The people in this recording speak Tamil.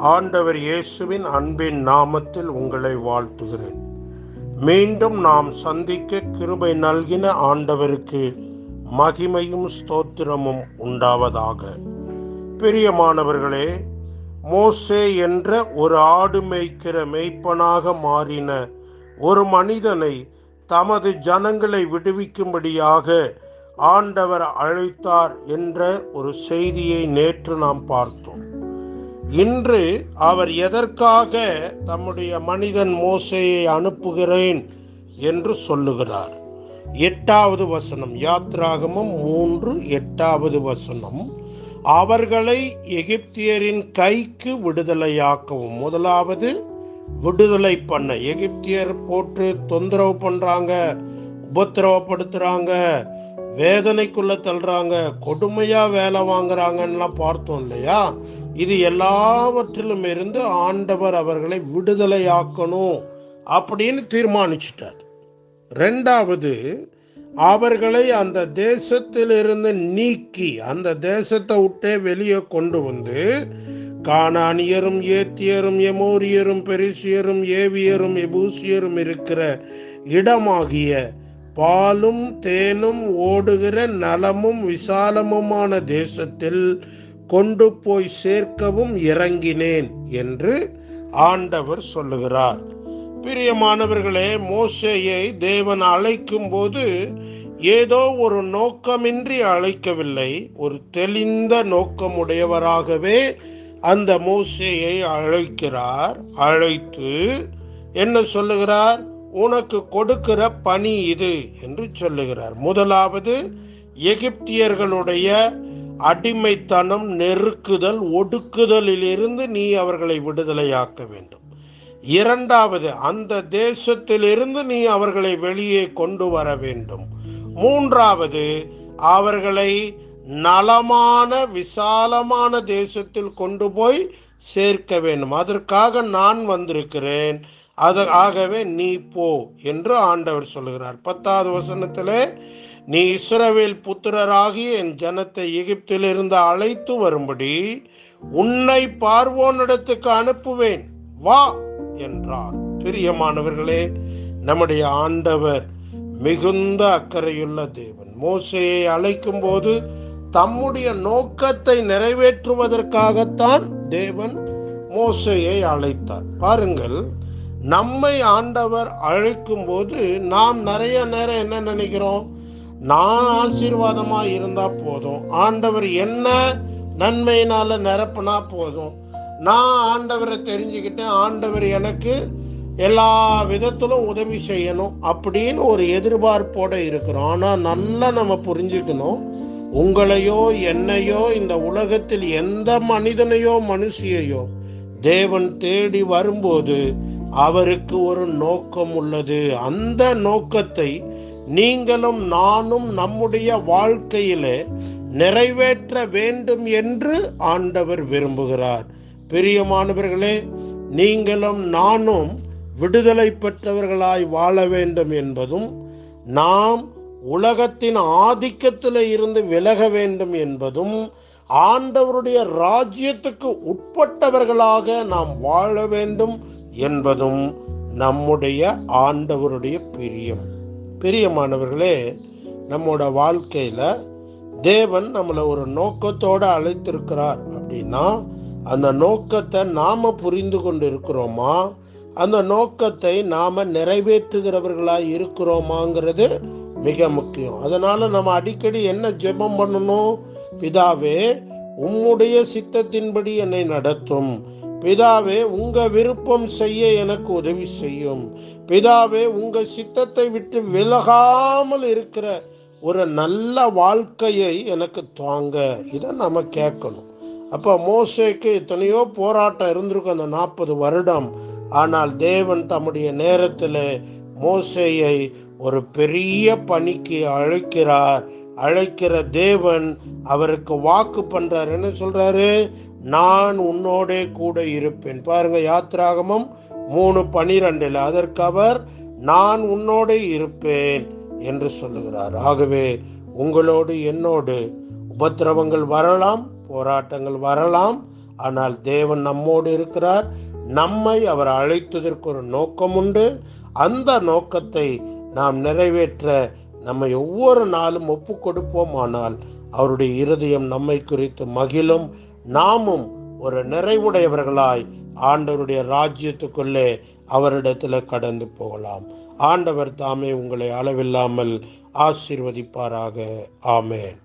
ஆண்டவர் இயேசுவின் அன்பின் நாமத்தில் உங்களை வாழ்த்துகிறேன். மீண்டும் நாம் சந்திக்க கிருபை நல்கின ஆண்டவருக்கு மகிமையும் ஸ்தோத்திரமும் உண்டாவதாக. பிரியமானவர்களே, மோசே என்ற ஒரு ஆடு மேய்க்கிற மேய்ப்பனாக மாறின ஒரு மனிதனை தமது ஜனங்களை விடுவிக்கும்படியாக ஆண்டவர் அழைத்தார் என்ற ஒரு செய்தியை நேற்று நாம் பார்த்தோம். இன்று அவர் எதற்காக தம்முடைய மனிதன் மோசேயை அனுப்புகிறேன் என்று சொல்லுகிறார். 8வது வசனம், யாத்ராகமம் 3:8 அவர்களை எகிப்தியரின் கைக்கு விடுதலையாக்கவும். முதலாவது விடுதலை பண்ண. எகிப்தியர் போட்டு தொந்தரவு பண்றாங்க, உபத்திரவப்படுத்துறாங்க, வேதனைக்குள்ள தள்ளுறாங்க, கொடுமையா வேலை வாங்குறாங்கன்னு பார்த்தோம் இல்லையா? இது எல்லாவற்றிலும் இருந்து ஆண்டவர் அவர்களை விடுதலையாக்கணும் அப்படின்னு தீர்மானிச்சிட்டார். 2வது, அவர்களை அந்த தேசத்திலிருந்து நீக்கி அந்த தேசத்தை விட்டே வெளியே கொண்டு வந்து கானானியரும் ஏத்தியரும் எமோரியரும் பெரிசியரும் ஏவியரும் எபூசியரும் இருக்கிற இடமாகிய பாலும் தேனும் ஓடுகிற நலமும் விசாலமுமான தேசத்தில் கொண்டு போய் சேர்க்கவும் இறங்கினேன் என்று ஆண்டவர் சொல்லுகிறார். பிரியமானவர்களே, மோசேயை தேவன் அழைக்கும் போது ஏதோ ஒரு நோக்கமின்றி அழைக்கவில்லை. ஒரு தெளிந்த நோக்கமுடையவராகவே அந்த மோசேயை அழைக்கிறார். அழைத்து என்ன சொல்லுகிறார்? உனக்கு கொடுக்கிற பணி இது என்று சொல்லுகிறார். முதலாவது, எகிப்தியர்களுடைய அடிமைத்தனம், நெருக்குதல், ஒடுக்குதலில் இருந்து நீ அவர்களை விடுதலையாக்க வேண்டும். 2வது, அந்த தேசத்திலிருந்து நீ அவர்களை வெளியே கொண்டு வர வேண்டும். 3வது, அவர்களை நலமான விசாலமான தேசத்தில் கொண்டு போய் சேர்க்க வேண்டும். அதற்காக நான் வந்திருக்கிறேன், ஆகவே நீ போ என்று ஆண்டவர் சொல்லுகிறார். 10வது வசனத்திலே, நீ இஸ்ரவேல் புத்திரராகிய என் ஜனத்தை எகிப்திலிருந்து அழைத்து வரும்படி உன்னை பார்வோனிடத்துக்கு அனுப்புவேன், வா என்றார். பிரியமானவர்களே, நம்முடைய ஆண்டவர் மிகுந்த அக்கறையுள்ள தேவன். மோசேயை அழைக்கும் போது தம்முடைய நோக்கத்தை நிறைவேற்றுவதற்காகத்தான் தேவன் மோசேயை அழைத்தார். பாருங்கள், நம்மை ஆண்டவர் அழைக்கும் போது நாம் நிறைய நேரம் என்ன நினைக்கிறோம்? நான் ஆசீர்வாதமா இருந்தா போதும், ஆண்டவர் என்ன நன்மையினால நிரப்பினா போதும், நான் ஆண்டவரை தெரிஞ்சுக்கிட்டேன், ஆண்டவர் எனக்கு எல்லா விதத்திலும் உதவி செய்யணும் அப்படின்னு ஒரு எதிர்பார்ப்போட இருக்கிறோம். ஆனா நல்லா நம்ம புரிஞ்சுக்கணும், உங்களையோ என்னையோ இந்த உலகத்தில் எந்த மனிதனையோ மனுஷியையோ தேவன் தேடி வரும்போது அவருக்கு ஒரு நோக்கம் உள்ளது. அந்த நோக்கத்தை நீங்களும் நானும் நம்முடைய வாழ்க்கையிலே நிறைவேற்ற வேண்டும் என்று ஆண்டவர் விரும்புகிறார். பிரியமானவர்களே, நீங்களும் நானும் விடுதலை பெற்றவர்களாய் வாழ வேண்டும் என்பதும், நாம் உலகத்தின் ஆதிக்கத்தில் இருந்து விலக வேண்டும் என்பதும், ஆண்டவருடைய ராஜ்யத்துக்கு உட்பட்டவர்களாக நாம் வாழ வேண்டும் என்பதும் நம்முடைய ஆண்டவருடைய பிரியம். பிரியமானவர்களே, நம்மோட வாழ்க்கையில தேவன் நம்மளை ஒரு நோக்கத்தோடு அழைத்திருக்கிறார் அப்படின்னா அந்த நோக்கத்தை நாம புரிந்து கொண்டு இருக்கிறோமா, அந்த நோக்கத்தை நாம நிறைவேற்றுகிறவர்களாய் இருக்கிறோமாங்கிறது மிக முக்கியம். அதனால நம்ம அடிக்கடி என்ன ஜெபம் பண்ணணும்? பிதாவே, உம்முடைய சித்தத்தின்படி என்னை நடத்தும். பிதாவே, உங்க விருப்பம் செய்ய எனக்கு உதவி செய்யும். பிதாவே, உங்க சித்தத்தை விட்டு விலகாமல் இருக்கிற ஒரு நல்ல வாழ்க்கையை எனக்கு தாங்க. இதை நம்ம கேட்கணும். அப்ப மோசேக்கு எத்தனையோ போராட்டம் இருந்திருக்கும் அந்த 40 வருடம். ஆனால் தேவன் தம்முடைய நேரத்தில் மோசேயை ஒரு பெரிய பணிக்கு அழைக்கிற தேவன் அவருக்கு வாக்கு பண்றார். என்ன சொல்றாரு? நான் உன்னோட கூட இருப்பேன். பாருங்க, யாத்ராகமம் 3:12 அதற்கு அவர் நான் உன்னோட இருப்பேன் என்று சொல்லுகிறார். ஆகவே உங்களோடு என்னோடு உபத்திரவங்கள் வரலாம், போராட்டங்கள் வரலாம். ஆனால் தேவன் நம்மோடு இருக்கிறார். நம்மை அவர் அழைத்ததற்கு ஒரு நோக்கம் உண்டு. அந்த நோக்கத்தை நாம் நிறைவேற்ற நம்மை ஒவ்வொரு நாளும் ஒப்பு கொடுப்போமானால் அவருடைய இருதயம் நம்மை குறித்து மகிழும். நாமும் ஒரு நிறைவுடையவர்களாய் ஆண்டவருடைய ராஜ்யத்துக்குள்ளே அவரிடத்தில் கடந்து போகலாம். ஆண்டவர் தாமே உங்களை அளவில்லாமல் ஆசீர்வதிப்பாராக. ஆமென்.